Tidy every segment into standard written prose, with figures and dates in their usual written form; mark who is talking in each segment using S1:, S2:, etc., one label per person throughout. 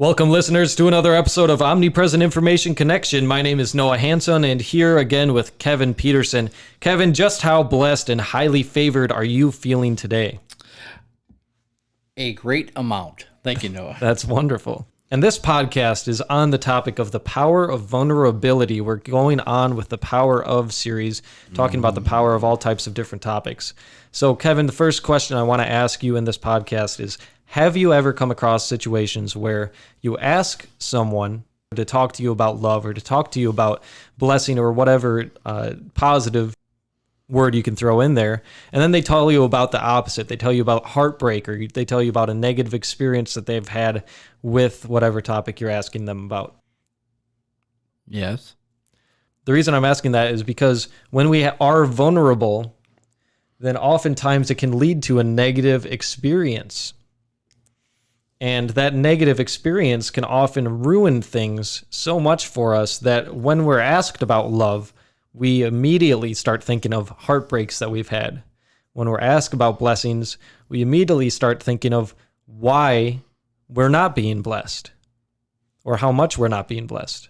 S1: Welcome, listeners, to another episode of Omnipresent Information Connection. My name is Noah Hanson, and here again with Kevin Peterson. Kevin, just how blessed and highly favored are you feeling today?
S2: A great amount. Thank you, Noah.
S1: That's wonderful. And this podcast is on the topic of the power of vulnerability. We're going on with the Power Of series, talking about the power of all types of different topics. So, Kevin, the first question I want to ask you in this podcast is, have you ever come across situations where you ask someone to talk to you about love or to talk to you about blessing or whatever positive word you can throw in there, and then they tell you about the opposite? They tell you about heartbreak, or they tell you about a negative experience that they've had with whatever topic you're asking them about.
S2: Yes.
S1: The reason I'm asking that is because when we are vulnerable, then oftentimes it can lead to a negative experience. And that negative experience can often ruin things so much for us that when we're asked about love, we immediately start thinking of heartbreaks that we've had. When we're asked about blessings, we immediately start thinking of why we're not being blessed or how much we're not being blessed.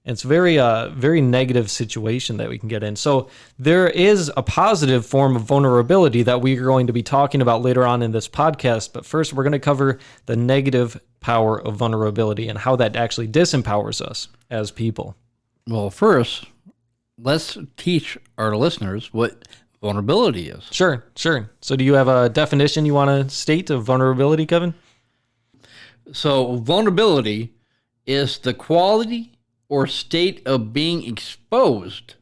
S1: And it's a very negative situation that we can get in. So there is a positive form of vulnerability that we are going to be talking about later on in this podcast. But first, we're going to cover the negative power of vulnerability and how that actually disempowers us as people.
S2: Well, first, let's teach our listeners what vulnerability is.
S1: Sure. So do you have a definition you want to state of vulnerability, Kevin?
S2: So vulnerability is the quality or state of being exposed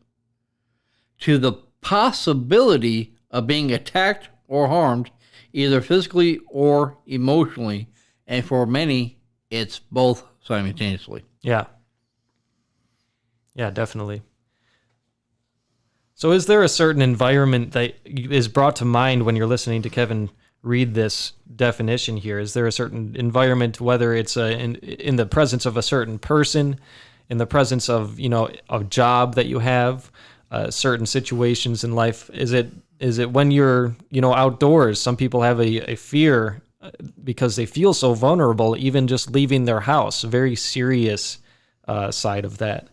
S2: to the possibility of being attacked or harmed, either physically or emotionally. And for many, it's both simultaneously.
S1: Yeah, definitely. So is there a certain environment that is brought to mind when you're listening to Kevin read this definition here? Is there a certain environment, whether it's in the presence of a certain person, in the presence of, a job that you have, certain situations in life? Is it when you're, outdoors? Some people have a fear because they feel so vulnerable, even just leaving their house. A very serious side of that.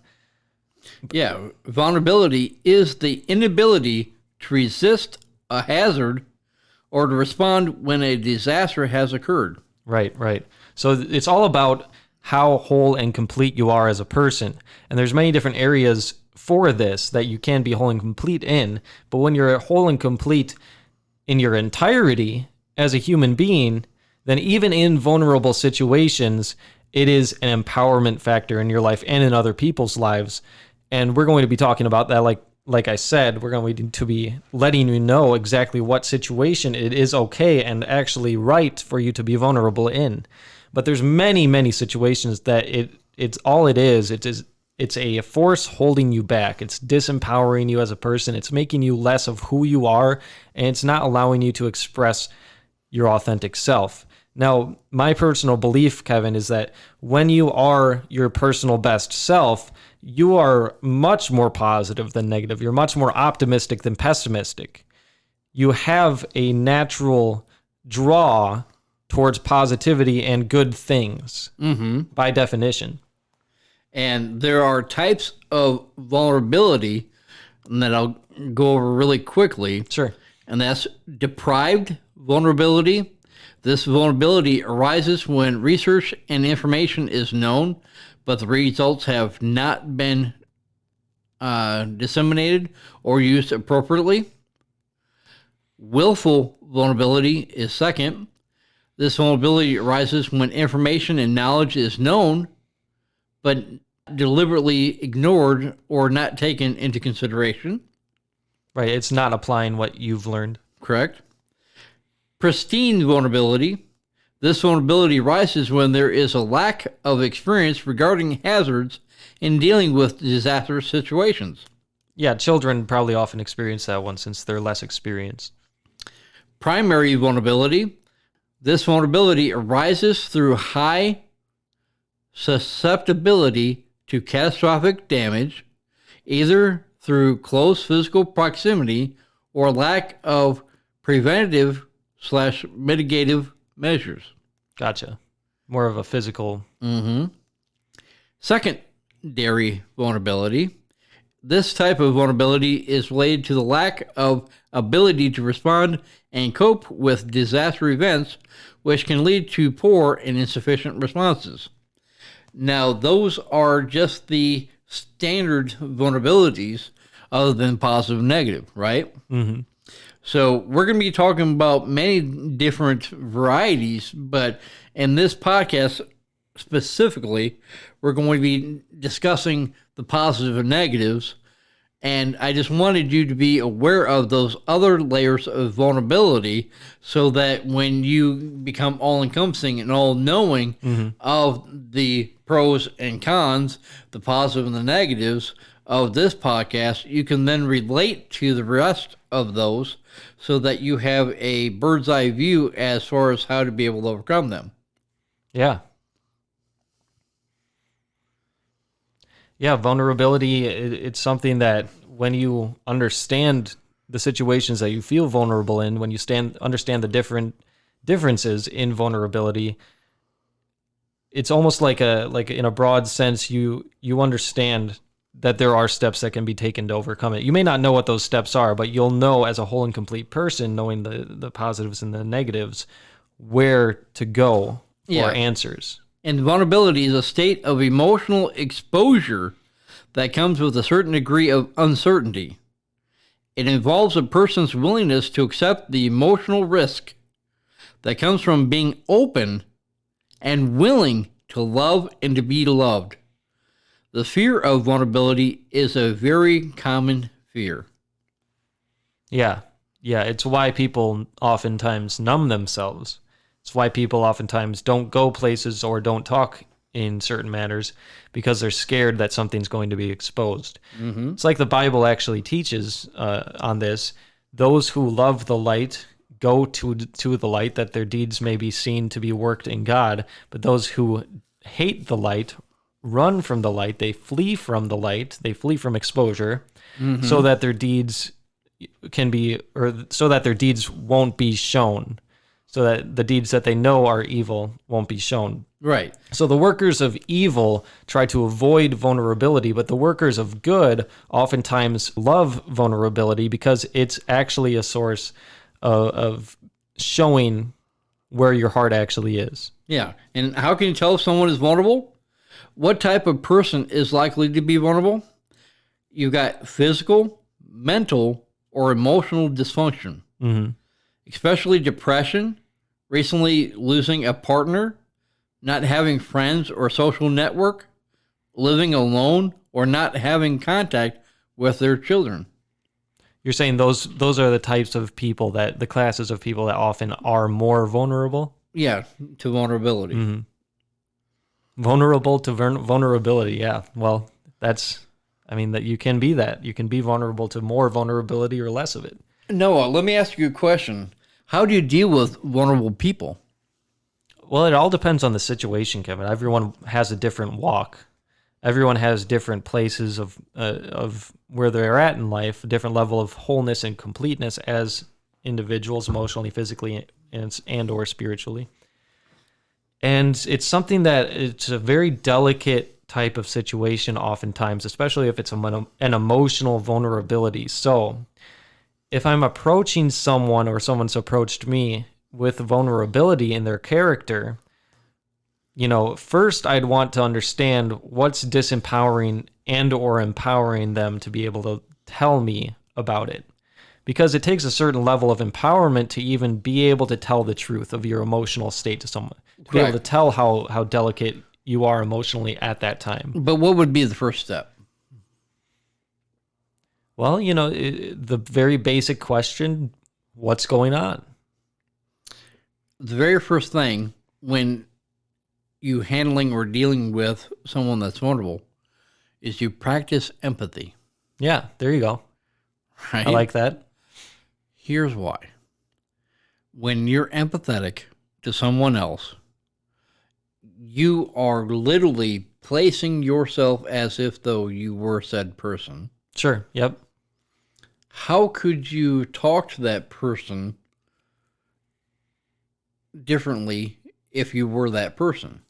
S2: Yeah, vulnerability is the inability to resist a hazard or to respond when a disaster has occurred.
S1: Right. So it's all about how whole and complete you are as a person. And there's many different areas for this that you can be whole and complete in. But when you're whole and complete in your entirety as a human being, then even in vulnerable situations, it is an empowerment factor in your life and in other people's lives. And we're going to be talking about that. Like I said, we're going to be letting you know exactly what situation it is okay and actually right for you to be vulnerable in. But there's many situations that it's a force holding you back. It's disempowering you as a person. It's making you less of who you are, and it's not allowing you to express your authentic self. Now, my personal belief, Kevin, is that when you are your personal best self, you are much more positive than negative. You're much more optimistic than pessimistic. You have a natural draw towards positivity and good things, by definition.
S2: And there are types of vulnerability that I'll go over really quickly.
S1: Sure.
S2: And that's deprived vulnerability. This vulnerability arises when research and information is known, but the results have not been disseminated or used appropriately. Willful vulnerability is second. This vulnerability arises when information and knowledge is known, but deliberately ignored or not taken into consideration.
S1: Right, it's not applying what you've learned.
S2: Correct. Pristine vulnerability. This vulnerability arises when there is a lack of experience regarding hazards in dealing with disastrous situations.
S1: Yeah, children probably often experience that one since they're less experienced.
S2: Primary vulnerability. This vulnerability arises through high susceptibility to catastrophic damage, either through close physical proximity or lack of preventative/mitigative measures.
S1: Gotcha. more of a physical.
S2: Secondary vulnerability. This type of vulnerability is related to the lack of ability to respond and cope with disaster events, which can lead to poor and insufficient responses. Now, those are just the standard vulnerabilities other than positive and negative, right? So we're going to be talking about many different varieties, but in this podcast specifically, we're going to be discussing the positive and negatives. And I just wanted you to be aware of those other layers of vulnerability so that when you become all-encompassing and all-knowing of the pros and cons, the positive and the negatives of this podcast, you can then relate to the rest of those so that you have a bird's eye view as far as how to be able to overcome them.
S1: Yeah. Yeah, vulnerability, it's something that when you understand the situations that you feel vulnerable in, when you understand the different differences in vulnerability, it's almost like in a broad sense, you understand that there are steps that can be taken to overcome it. You may not know what those steps are, but you'll know as a whole and complete person, knowing the positives and the negatives, where to go for answers.
S2: And vulnerability is a state of emotional exposure that comes with a certain degree of uncertainty. It involves a person's willingness to accept the emotional risk that comes from being open and willing to love and to be loved. The fear of vulnerability is a very common fear.
S1: Yeah, it's why people oftentimes numb themselves. It's why people oftentimes don't go places or don't talk in certain matters because they're scared that something's going to be exposed. It's like the Bible actually teaches on this. Those who love the light go to the light that their deeds may be seen to be worked in God. But those who hate the light run from the light. They flee from the light. They flee from exposure so that their deeds so that their deeds won't be shown. So that the deeds that they know are evil won't be shown.
S2: Right.
S1: So the workers of evil try to avoid vulnerability, but the workers of good oftentimes love vulnerability because it's actually a source of showing where your heart actually is.
S2: Yeah. And how can you tell if someone is vulnerable? What type of person is likely to be vulnerable? You've got physical, mental, or emotional dysfunction, especially depression, recently losing a partner, not having friends or social network, living alone, or not having contact with their children.
S1: You're saying those are the types of people the classes of people that often are more vulnerable?
S2: Yeah, to vulnerability.
S1: Vulnerable to vulnerability, yeah. Well, that you can be that. You can be vulnerable to more vulnerability or less of it.
S2: Noah, let me ask you a question. How do you deal with vulnerable people?
S1: Well, it all depends on the situation, Kevin. Everyone has a different walk. Everyone has different places of where they're at in life, a different level of wholeness and completeness as individuals, emotionally, physically, and or spiritually. And it's something that it's a very delicate type of situation oftentimes, especially if it's an emotional vulnerability. So if I'm approaching someone or someone's approached me with vulnerability in their character, first I'd want to understand what's disempowering and or empowering them to be able to tell me about it. Because it takes a certain level of empowerment to even be able to tell the truth of your emotional state to someone. To be able to tell how delicate you are emotionally at that time.
S2: But what would be the first step?
S1: Well, the very basic question, what's going on?
S2: The very first thing when you handling or dealing with someone that's vulnerable is you practice empathy.
S1: Yeah, there you go.
S2: Right?
S1: I like that.
S2: Here's why. When you're empathetic to someone else, you are literally placing yourself as if though you were said person.
S1: Sure, yep.
S2: How could you talk to that person differently if you were that person.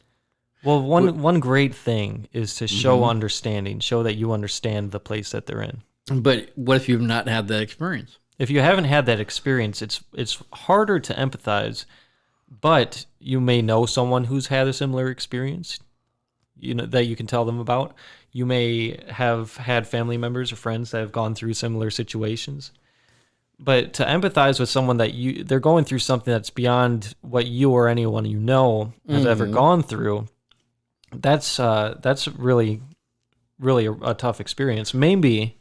S1: Well, one great thing is to show understanding, show that you understand the place that they're in.
S2: But what if you've not had that experience?
S1: If you haven't had that experience, it's harder to empathize, but you may know someone who's had a similar experience, that you can tell them about. You may have had family members or friends that have gone through similar situations. But to empathize with someone that they're going through something that's beyond what you or anyone you know has ever gone through, that's really, really a tough experience. Maybe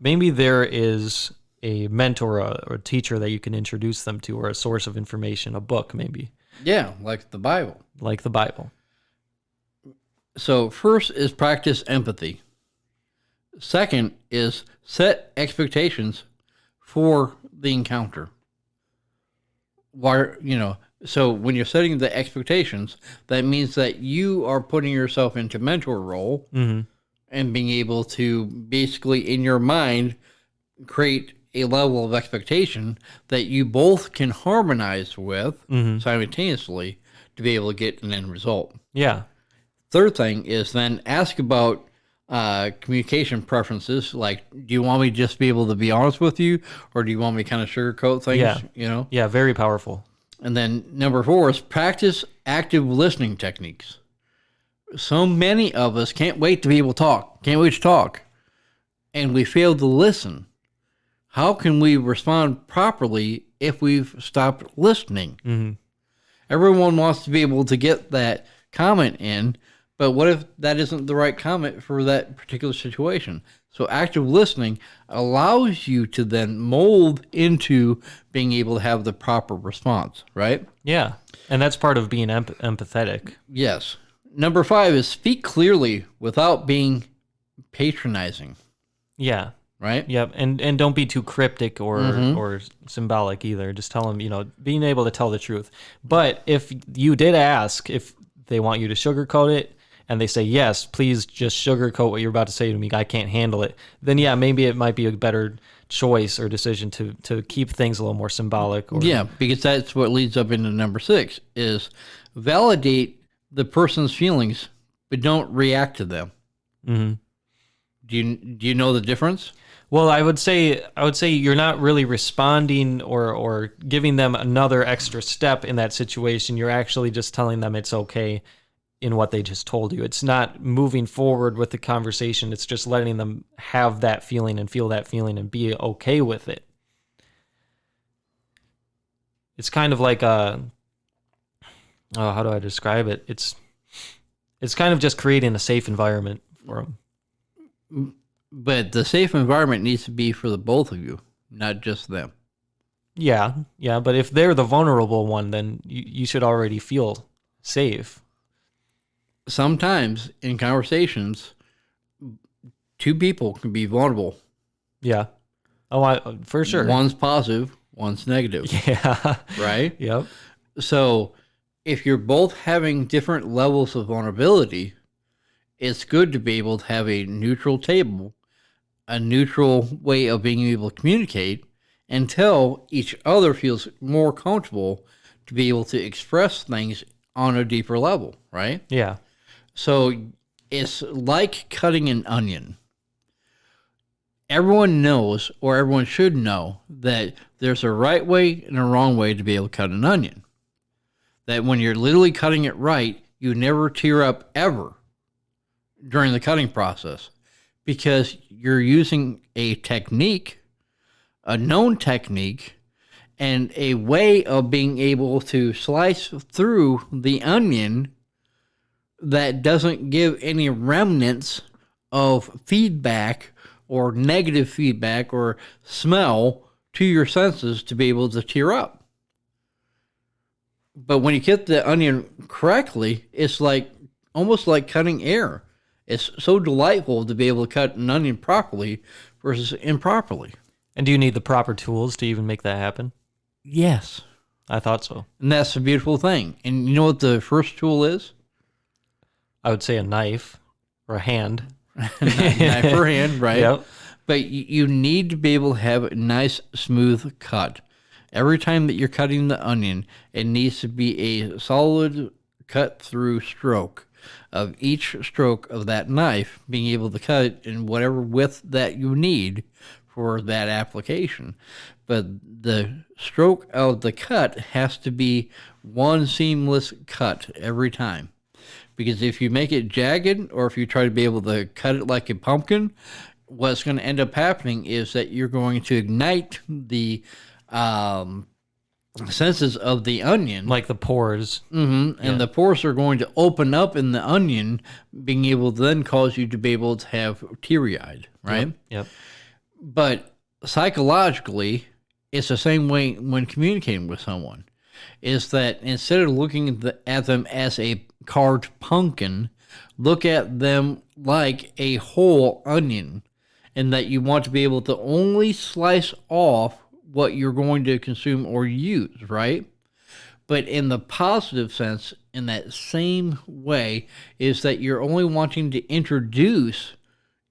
S1: there is a mentor or a teacher that you can introduce them to, or a source of information, a book maybe.
S2: Yeah, like the Bible.
S1: Like the Bible.
S2: So first is practice empathy. Second is set expectations for the encounter. So when you're setting the expectations, that means that you are putting yourself into mentor role and being able to basically in your mind create a level of expectation that you both can harmonize with simultaneously to be able to get an end result.
S1: Yeah.
S2: Third thing is then ask about communication preferences. Like, do you want me to just be able to be honest with you, or do you want me to kind of sugarcoat things?
S1: Yeah. Yeah, very powerful.
S2: And then number 4 is practice active listening techniques. So many of us can't wait to be able to talk, and we fail to listen. How can we respond properly if we've stopped listening? Everyone wants to be able to get that comment in, but what if that isn't the right comment for that particular situation? So active listening allows you to then mold into being able to have the proper response, right?
S1: Yeah, and that's part of being empathetic.
S2: Yes. Number 5 is speak clearly without being patronizing.
S1: Yeah.
S2: Right?
S1: Yep, and don't be too cryptic or symbolic either. Just tell them, being able to tell the truth. But if you did ask if they want you to sugarcoat it, and they say, yes, please just sugarcoat what you're about to say to me, I can't handle it, then yeah, maybe it might be a better choice or decision to keep things a little more symbolic.
S2: Yeah, because that's what leads up into number 6, is validate the person's feelings, but don't react to them. Do you know the difference?
S1: Well, I would say you're not really responding or giving them another extra step in that situation. You're actually just telling them it's okay in what they just told you. It's not moving forward with the conversation. It's just letting them have that feeling and feel that feeling and be okay with it. It's kind of like how do I describe it? It's kind of just creating a safe environment for them.
S2: But the safe environment needs to be for the both of you, not just them.
S1: Yeah, but if they're the vulnerable one, then you should already feel safe.
S2: Sometimes in conversations, 2 people can be vulnerable.
S1: Yeah. For sure.
S2: One's positive, one's negative.
S1: Yeah.
S2: Right?
S1: Yep.
S2: So if you're both having different levels of vulnerability, it's good to be able to have a neutral table, a neutral way of being able to communicate until each other feels more comfortable to be able to express things on a deeper level, right?
S1: Yeah.
S2: So it's like cutting an onion. Everyone knows, or everyone should know, that there's a right way and a wrong way to be able to cut an onion. That when you're literally cutting it right, you never tear up ever during the cutting process, because you're using a technique, a known technique, and a way of being able to slice through the onion that doesn't give any remnants of feedback or negative feedback or smell to your senses to be able to tear up. But when you cut the onion correctly, it's like almost like cutting air. It's so delightful to be able to cut an onion properly versus improperly.
S1: And do you need the proper tools to even make that happen?
S2: Yes.
S1: I thought so.
S2: And that's the beautiful thing. And you know what the first tool is?
S1: I would say a knife or a hand.
S2: Knife or hand, right?
S1: Yep.
S2: But you need to be able to have a nice, smooth cut. Every time that you're cutting the onion, it needs to be a solid cut-through stroke of each stroke of that knife being able to cut in whatever width that you need for that application. But the stroke of the cut has to be one seamless cut every time. Because if you make it jagged, or if you try to be able to cut it like a pumpkin, what's going to end up happening is that you're going to ignite the senses of the onion.
S1: Like the pores.
S2: Mm-hmm. And the pores are going to open up in the onion, being able to then cause you to be able to have teary-eyed, right?
S1: Yep.
S2: But psychologically, it's the same way when communicating with someone. Is that instead of looking at them as a carved pumpkin, look at them like a whole onion, and that you want to be able to only slice off what you're going to consume or use, right? But in the positive sense, in that same way, is that you're only wanting to introduce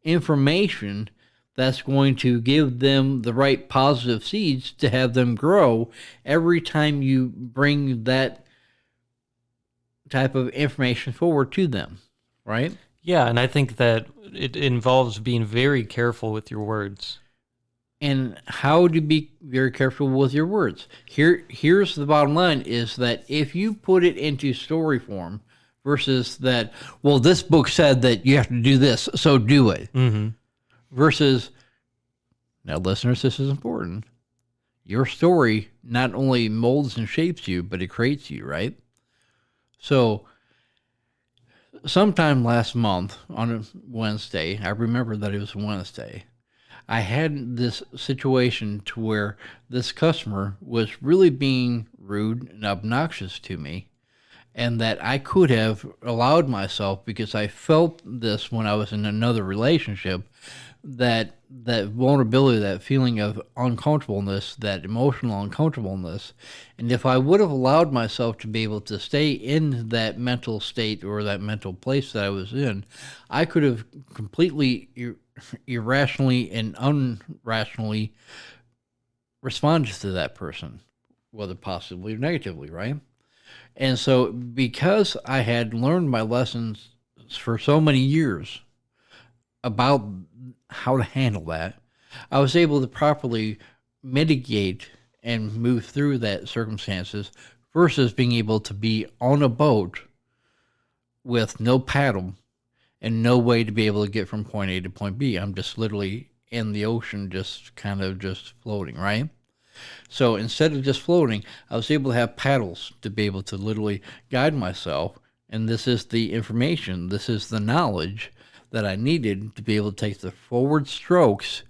S2: information that's going to give them the right positive seeds to have them grow every time you bring that type of information forward to them, right?
S1: Yeah, and I think that it involves being very careful with your words.
S2: And how to be very careful with your words. Here's the bottom line, is that if you put it into story form versus that, well, this book said that you have to do this, so do it.
S1: Mm-hmm.
S2: Versus, now listeners, this is important. Your story not only molds and shapes you, but it creates you, right? So sometime last month on a Wednesday, I remember that it was Wednesday, I had this situation to where this customer was really being rude and obnoxious to me, and that I could have allowed myself, because I felt this when I was in another relationship, that vulnerability, that feeling of uncomfortableness, that emotional uncomfortableness. And if I would have allowed myself to be able to stay in that mental state or that mental place that I was in, I could have completely irrationally and unrationally responded to that person, whether positively or negatively, right? And so because I had learned my lessons for so many years about how to handle that, I was able to properly mitigate and move through that circumstances versus being able to be on a boat with no paddle and no way to be able to get from point A to point B. I'm just literally in the ocean, just kind of just floating, right? So instead of just floating, I was able to have paddles to be able to literally guide myself. And this is the information, this is the knowledge that I needed to be able to take the forward strokes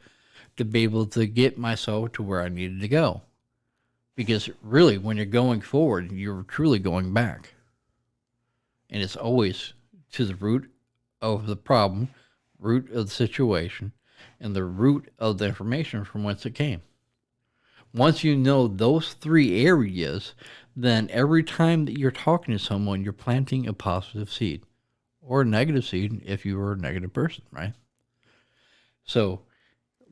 S2: to be able to get myself to where I needed to go. Because really, when you're going forward, you're truly going back. And it's always to the root of the problem, root of the situation, and the root of the information from whence it came. Once you know those three areas, then every time that you're talking to someone, you're planting a positive seed. Or a negative seed if you were a negative person, right? So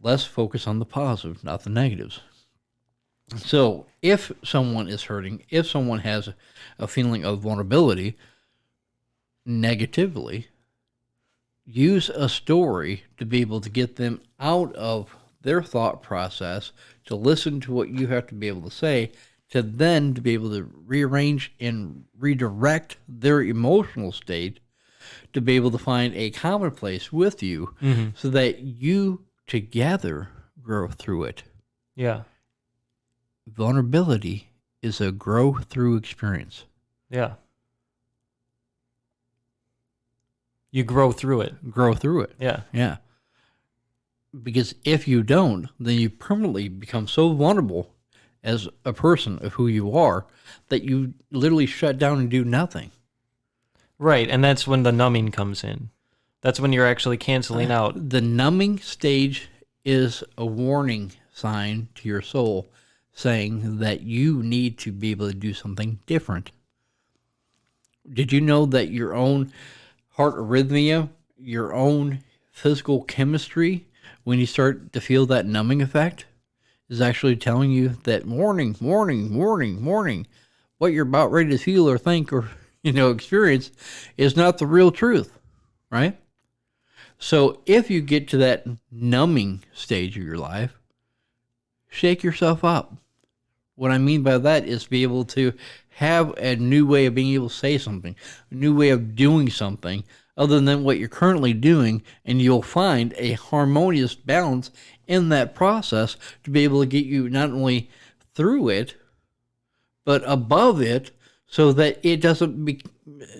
S2: let's focus on the positive, not the negatives. So if someone is hurting, if someone has a feeling of vulnerability negatively, use a story to be able to get them out of their thought process, to listen to what you have to be able to say, to then to be able to rearrange and redirect their emotional state to be able to find a common place with you, so that you together grow through it.
S1: Yeah.
S2: Vulnerability is a grow through experience.
S1: Yeah. You grow through it.
S2: Grow through it.
S1: Yeah.
S2: Yeah. Because if you don't, then you permanently become so vulnerable as a person of who you are that you literally shut down and do nothing.
S1: Right, and that's when the numbing comes in. That's when you're actually canceling out.
S2: The numbing stage is a warning sign to your soul saying that you need to be able to do something different. Did you know that your own heart arrhythmia, your own physical chemistry, when you start to feel that numbing effect, is actually telling you that warning, what you're about ready to feel or think or, experience is not the real truth, right? So if you get to that numbing stage of your life, shake yourself up. What I mean by that is be able to have a new way of being able to say something, a new way of doing something other than what you're currently doing, and you'll find a harmonious balance in that process to be able to get you not only through it, but above it, so that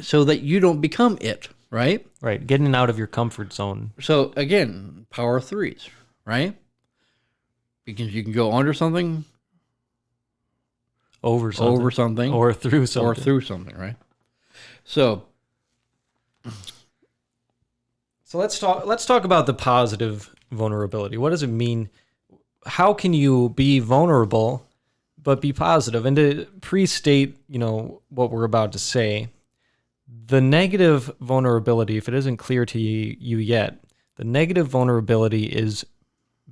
S2: so that you don't become it, right?
S1: Right. Getting out of your comfort zone.
S2: So again, power threes, right? Because you can go under something,
S1: over something, or through something,
S2: right? So
S1: let's talk about the positive vulnerability. What does it mean? How can you be vulnerable but be positive? And to pre-state, what we're about to say, the negative vulnerability, if it isn't clear to you yet, the negative vulnerability is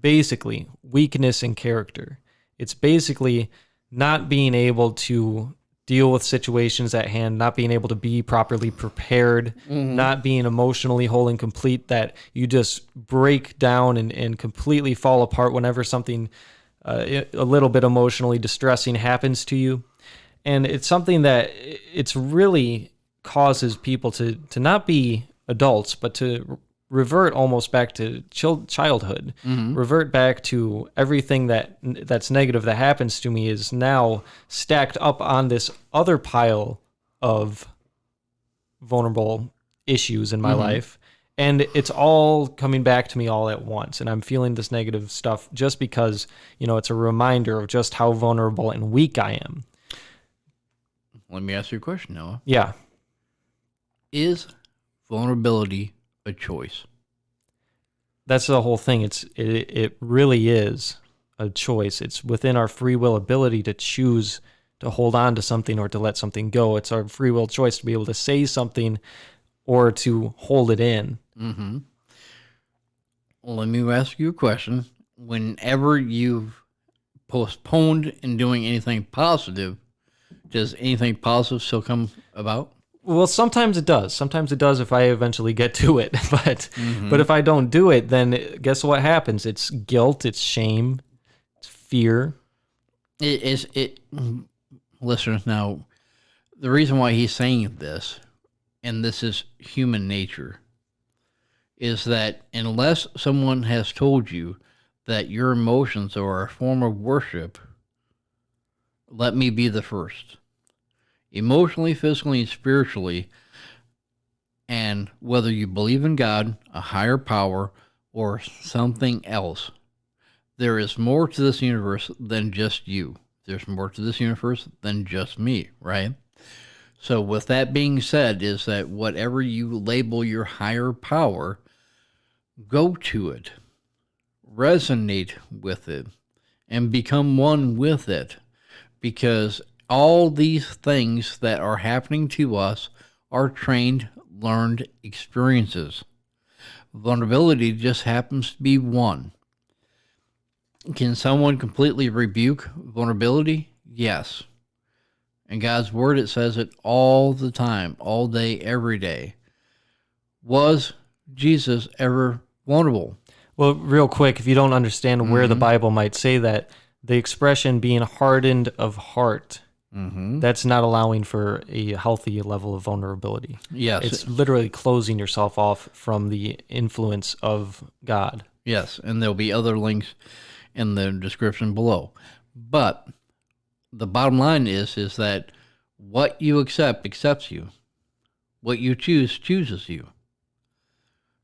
S1: basically weakness in character. It's basically not being able to deal with situations at hand, not being able to be properly prepared, not being emotionally whole and complete, that you just break down and completely fall apart whenever something a little bit emotionally distressing happens to you. And it's something that it's really causes people to not be adults, but to revert almost back to childhood, revert back to everything that's negative that happens to me is now stacked up on this other pile of vulnerable issues in my life. And it's all coming back to me all at once. And I'm feeling this negative stuff just because, it's a reminder of just how vulnerable and weak I am.
S2: Let me ask you a question, Noah.
S1: Yeah.
S2: Is vulnerability a choice?
S1: That's the whole thing. It really is a choice. It's within our free will ability to choose to hold on to something or to let something go. It's our free will choice to be able to say something or to hold it in.
S2: Mm-hmm. Well, let me ask you a question. Whenever you've postponed in doing anything positive, does anything positive still come about?
S1: Well, sometimes it does. Sometimes it does if I eventually get to it. But if I don't do it, then guess what happens? It's guilt, it's shame, it's fear.
S2: Listeners, now, the reason why he's saying this, and this is human nature, is that unless someone has told you that your emotions are a form of worship, let me be the first. Emotionally, physically, and spiritually, and whether you believe in God, a higher power, or something else, there is more to this universe than just you. There's more to this universe than just me, right? So with that being said, is that whatever you label your higher power, go to it, resonate with it, and become one with it, because all these things that are happening to us are trained, learned experiences. Vulnerability just happens to be one. Can someone completely rebuke vulnerability? Yes. In God's word, it says it all the time, all day, every day. Was Jesus ever vulnerable?
S1: Well, real quick, if you don't understand where the Bible might say that, the expression being hardened of heart, that's not allowing for a healthy level of vulnerability.
S2: Yes.
S1: It's literally closing yourself off from the influence of God.
S2: Yes, and there'll be other links in the description below. But the bottom line is that what you accept accepts you. What you choose chooses you.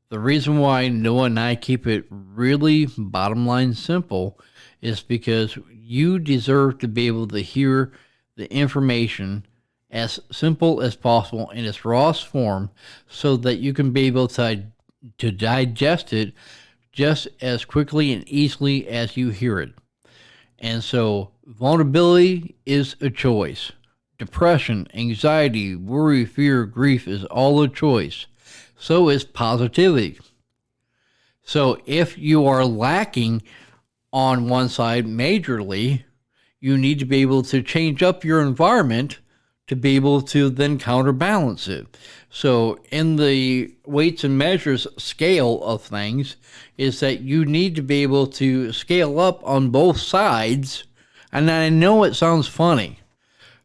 S2: The reason why Noah and I keep it really bottom line simple is because you deserve to be able to hear the information as simple as possible in its rawest form so that you can be able to digest it just as quickly and easily as you hear it. And so vulnerability is a choice. Depression, anxiety, worry, fear, grief is all a choice. So is positivity. So if you are lacking on one side majorly, you need to be able to change up your environment to be able to then counterbalance it. So in the weights and measures scale of things is that you need to be able to scale up on both sides. And I know it sounds funny.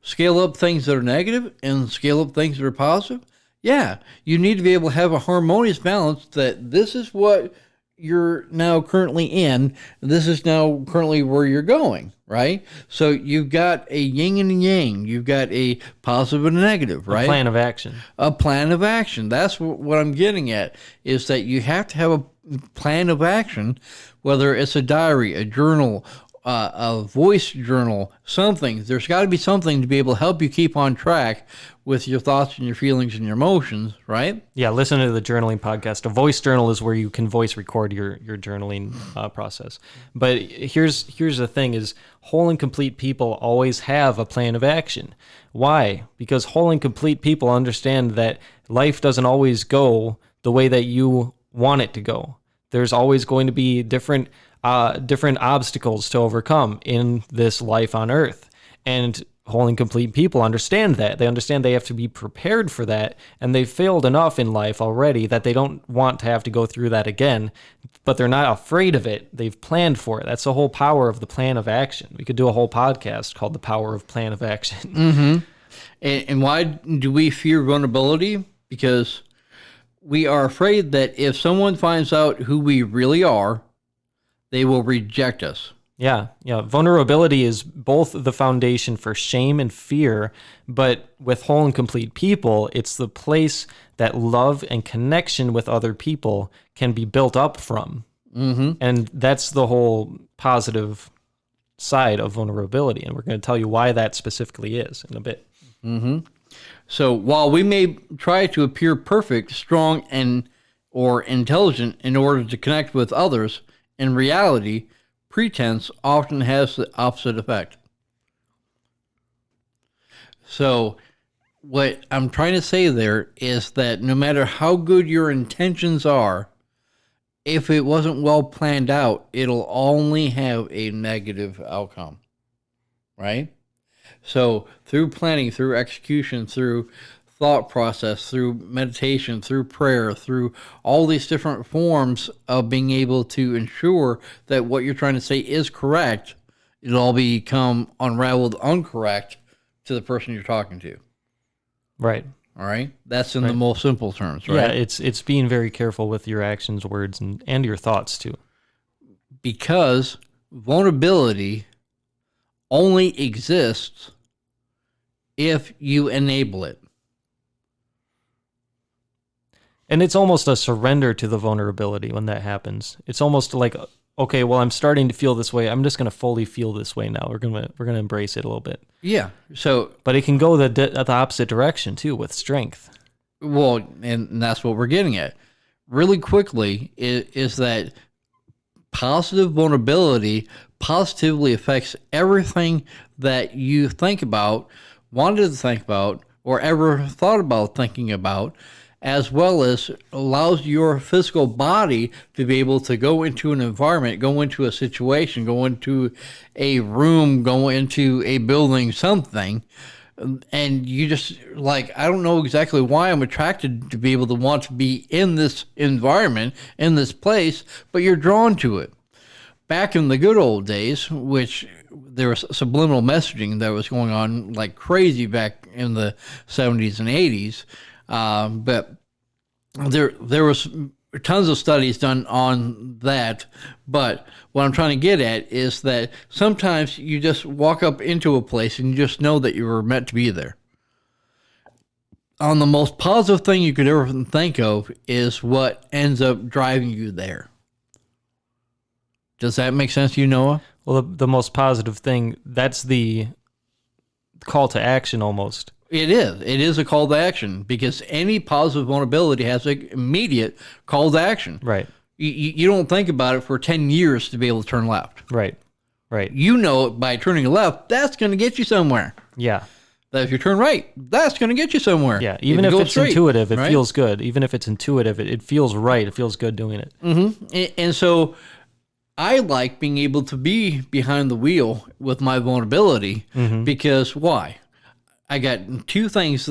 S2: Scale up things that are negative and scale up things that are positive. Yeah, you need to be able to have a harmonious balance that this is what you're now currently in, and this is now currently where you're going, right? So you've got a yin and a yang. You've got a positive and a negative, right?
S1: A plan of action.
S2: A plan of action. That's what I'm getting at, is that you have to have a plan of action, whether it's a diary, a journal, a voice journal, something. There's got to be something to be able to help you keep on track with your thoughts and your feelings and your emotions, right?
S1: Yeah, listen to the journaling podcast. A voice journal is where you can voice record your journaling process. But here's the thing is whole and complete people always have a plan of action. Why? Because whole and complete people understand that life doesn't always go the way that you want it to go. There's always going to be different obstacles to overcome in this life on earth. And whole and complete people understand that. They understand they have to be prepared for that, and they've failed enough in life already that they don't want to have to go through that again, but they're not afraid of it. They've planned for it. That's the whole power of the plan of action. We could do a whole podcast called The Power of Plan of Action.
S2: Mm-hmm. And why do we fear vulnerability? Because we are afraid that if someone finds out who we really are, they will reject us.
S1: Yeah. Vulnerability is both the foundation for shame and fear, but with whole and complete people, it's the place that love and connection with other people can be built up from.
S2: Mm-hmm.
S1: And that's the whole positive side of vulnerability. And we're going to tell you why that specifically is in a bit.
S2: Mm-hmm. So while we may try to appear perfect, strong, or intelligent in order to connect with others, in reality, pretense often has the opposite effect. So what I'm trying to say there is that no matter how good your intentions are, if it wasn't well planned out, it'll only have a negative outcome, right? So through planning, through execution, through thought process, through meditation, through prayer, through all these different forms of being able to ensure that what you're trying to say is correct, it'll all become unraveled incorrect to the person you're talking to.
S1: Right.
S2: All right? That's in the most simple terms, right?
S1: Yeah, it's being very careful with your actions, words, and your thoughts too.
S2: Because vulnerability only exists if you enable it.
S1: And it's almost a surrender to the vulnerability when that happens. It's almost like, okay, well, I'm starting to feel this way. I'm just going to fully feel this way now. We're gonna embrace it a little bit.
S2: Yeah. So,
S1: but it can go the opposite direction too with strength.
S2: Well, and that's what we're getting at. Really quickly is that positive vulnerability positively affects everything that you think about, wanted to think about, or ever thought about thinking about, as well as allows your physical body to be able to go into an environment, go into a situation, go into a room, go into a building, something, and you just, like, I don't know exactly why I'm attracted to be able to want to be in this environment, in this place, but you're drawn to it. Back in the good old days, which there was subliminal messaging that was going on like crazy back in the 70s and 80s, but there was tons of studies done on that. But what I'm trying to get at is that sometimes you just walk up into a place and you just know that you were meant to be there. On the most positive thing you could ever think of is what ends up driving you there. Does that make sense to you, Noah?
S1: Well, the most positive thing, that's the call to action almost.
S2: It is. It is a call to action because any positive vulnerability has an immediate call to action.
S1: Right.
S2: You don't think about it for 10 years to be able to turn left.
S1: Right.
S2: You know by turning left, that's going to get you somewhere.
S1: Yeah.
S2: That if you turn right, that's going to get you somewhere.
S1: Yeah. Even if it's straight, intuitive, it feels good. Even if it's intuitive, it feels right. It feels good doing it.
S2: Mm-hmm. And so I like being able to be behind the wheel with my vulnerability because why? I got two things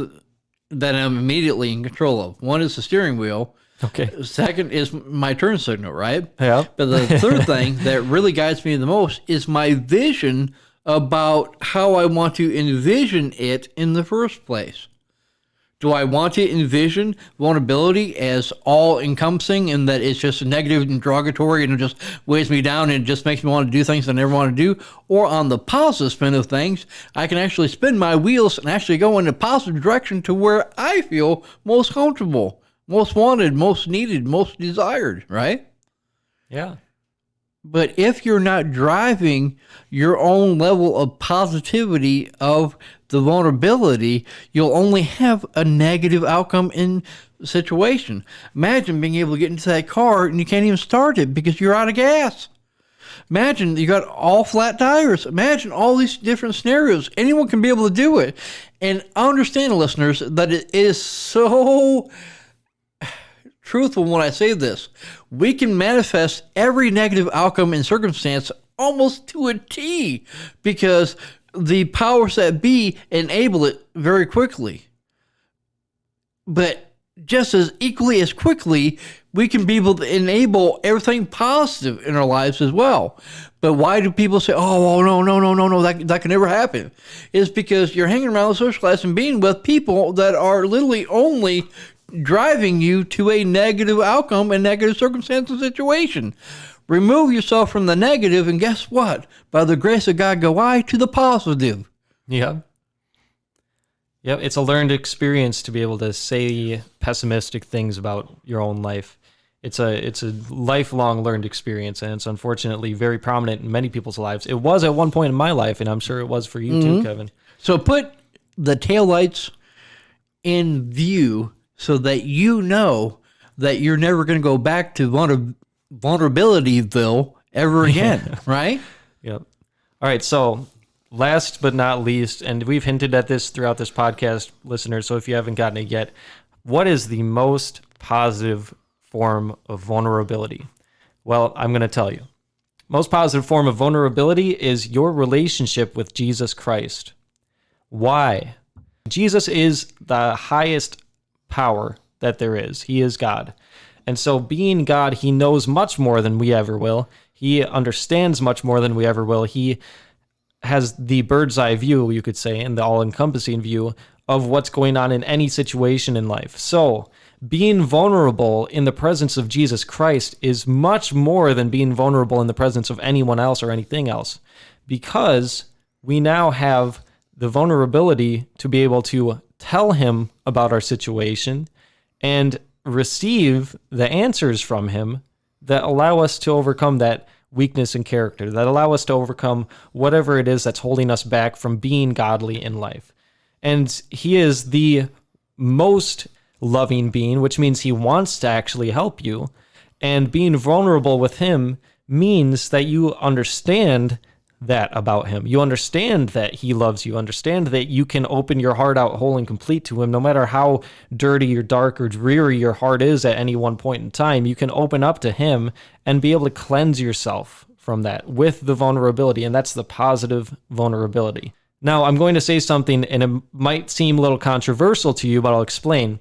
S2: that I'm immediately in control of. One is the steering wheel.
S1: Okay.
S2: Second is my turn signal, right?
S1: Yeah.
S2: But the third thing that really guides me the most is my vision about how I want to envision it in the first place. Do I want to envision vulnerability as all-encompassing and that it's just negative and derogatory and it just weighs me down and it just makes me want to do things I never want to do? Or on the positive spin of things, I can actually spin my wheels and actually go in a positive direction to where I feel most comfortable, most wanted, most needed, most desired, right?
S1: Yeah.
S2: But if you're not driving your own level of positivity of the vulnerability, you'll only have a negative outcome in the situation. Imagine being able to get into that car and you can't even start it because you're out of gas. Imagine you got all flat tires. Imagine all these different scenarios. Anyone can be able to do it. And I understand, listeners, that it is so truthful when I say this. We can manifest every negative outcome and circumstance almost to a T because the powers that be enable it very quickly. But just as equally as quickly, we can be able to enable everything positive in our lives as well. But why do people say, oh, no, that can never happen? It's because you're hanging around, socializing, and being with people that are literally only driving you to a negative outcome and negative circumstance and situation. Remove yourself from the negative, and guess what? By the grace of God, go I to the positive.
S1: Yeah. Yep. It's a learned experience to be able to say pessimistic things about your own life. It's a lifelong learned experience, and it's unfortunately very prominent in many people's lives. It was at one point in my life, and I'm sure it was for you too, Kevin.
S2: So put the taillights in view so that you know that you're never going to go back to vulnerabilityville ever again, right?
S1: Yep. All right, so last but not least, and we've hinted at this throughout this podcast, listeners, so if you haven't gotten it yet, what is the most positive form of vulnerability? Well, I'm going to tell you. Most positive form of vulnerability is your relationship with Jesus Christ. Why? Jesus is the highest power that there is. He is God. And so being God, he knows much more than we ever will. He understands much more than we ever will. He has the bird's eye view, you could say, and the all-encompassing view of what's going on in any situation in life. So being vulnerable in the presence of Jesus Christ is much more than being vulnerable in the presence of anyone else or anything else, because we now have the vulnerability to be able to tell him about our situation and receive the answers from him that allow us to overcome that weakness in character, that allow us to overcome whatever it is that's holding us back from being godly in life. And he is the most loving being, which means he wants to actually help you. And being vulnerable with him means that you understand that about him. You understand that he loves you. Understand that you can open your heart out whole and complete to him, no matter how dirty or dark or dreary your heart is at any one point in time. You can open up to him and be able to cleanse yourself from that with the vulnerability, and that's the positive vulnerability. Now, I'm going to say something, and it might seem a little controversial to you, but I'll explain.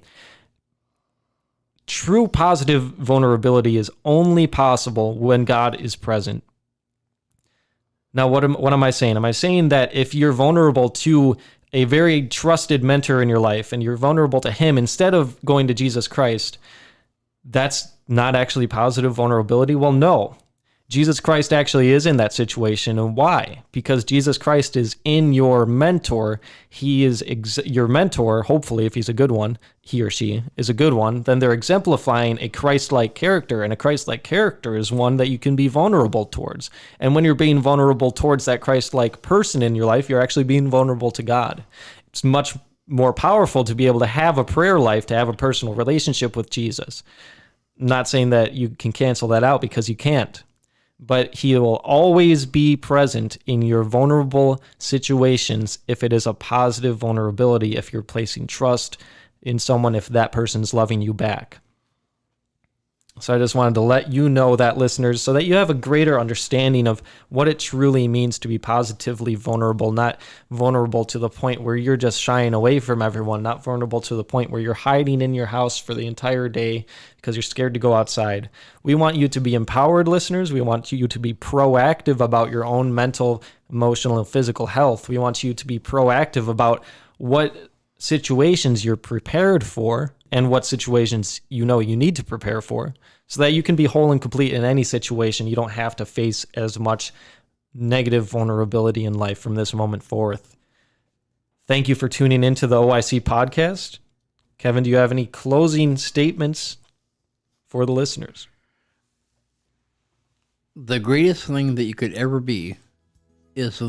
S1: True positive vulnerability is only possible when God is present. Now, what am I saying? Am I saying that if you're vulnerable to a very trusted mentor in your life and you're vulnerable to him instead of going to Jesus Christ, that's not actually positive vulnerability? Well, no. Jesus Christ actually is in that situation. And why? Because Jesus Christ is in your mentor. He is your mentor, hopefully, if he's a good one, he or she is a good one, then they're exemplifying a Christ-like character. And a Christ-like character is one that you can be vulnerable towards. And when you're being vulnerable towards that Christ-like person in your life, you're actually being vulnerable to God. It's much more powerful to be able to have a prayer life, to have a personal relationship with Jesus. I'm not saying that you can cancel that out, because you can't. But he will always be present in your vulnerable situations if it is a positive vulnerability, if you're placing trust in someone, if that person's loving you back. So I just wanted to let you know that, listeners, so that you have a greater understanding of what it truly means to be positively vulnerable, not vulnerable to the point where you're just shying away from everyone, not vulnerable to the point where you're hiding in your house for the entire day because you're scared to go outside. We want you to be empowered, listeners. We want you to be proactive about your own mental, emotional, and physical health. We want you to be proactive about what situations you're prepared for and what situations you know you need to prepare for, so that you can be whole and complete in any situation. You don't have to face as much negative vulnerability in life from this moment forth. Thank you for tuning into the OIC podcast. Kevin, do you have any closing statements for the listeners?
S2: The greatest thing that you could ever be is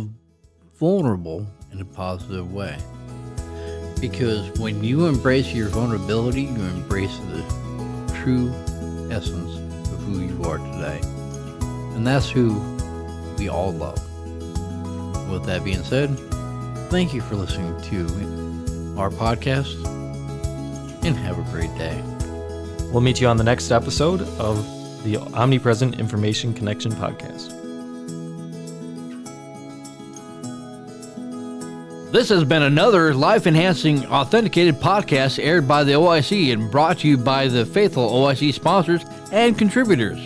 S2: vulnerable in a positive way. Because when you embrace your vulnerability, you embrace the true essence of who you are today. And that's who we all love. With that being said, thank you for listening to our podcast, and have a great day.
S1: We'll meet you on the next episode of the Omnipresent Information Connection podcast.
S2: This has been another life-enhancing, authenticated podcast aired by the OIC and brought to you by the faithful OIC sponsors and contributors.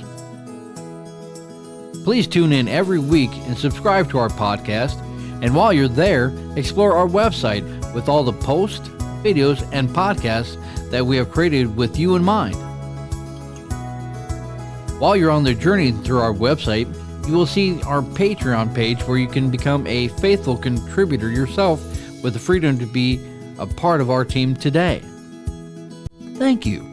S2: Please tune in every week and subscribe to our podcast. And while you're there, explore our website with all the posts, videos, and podcasts that we have created with you in mind. While you're on the journey through our website, you will see our Patreon page where you can become a faithful contributor yourself with the freedom to be a part of our team today. Thank you.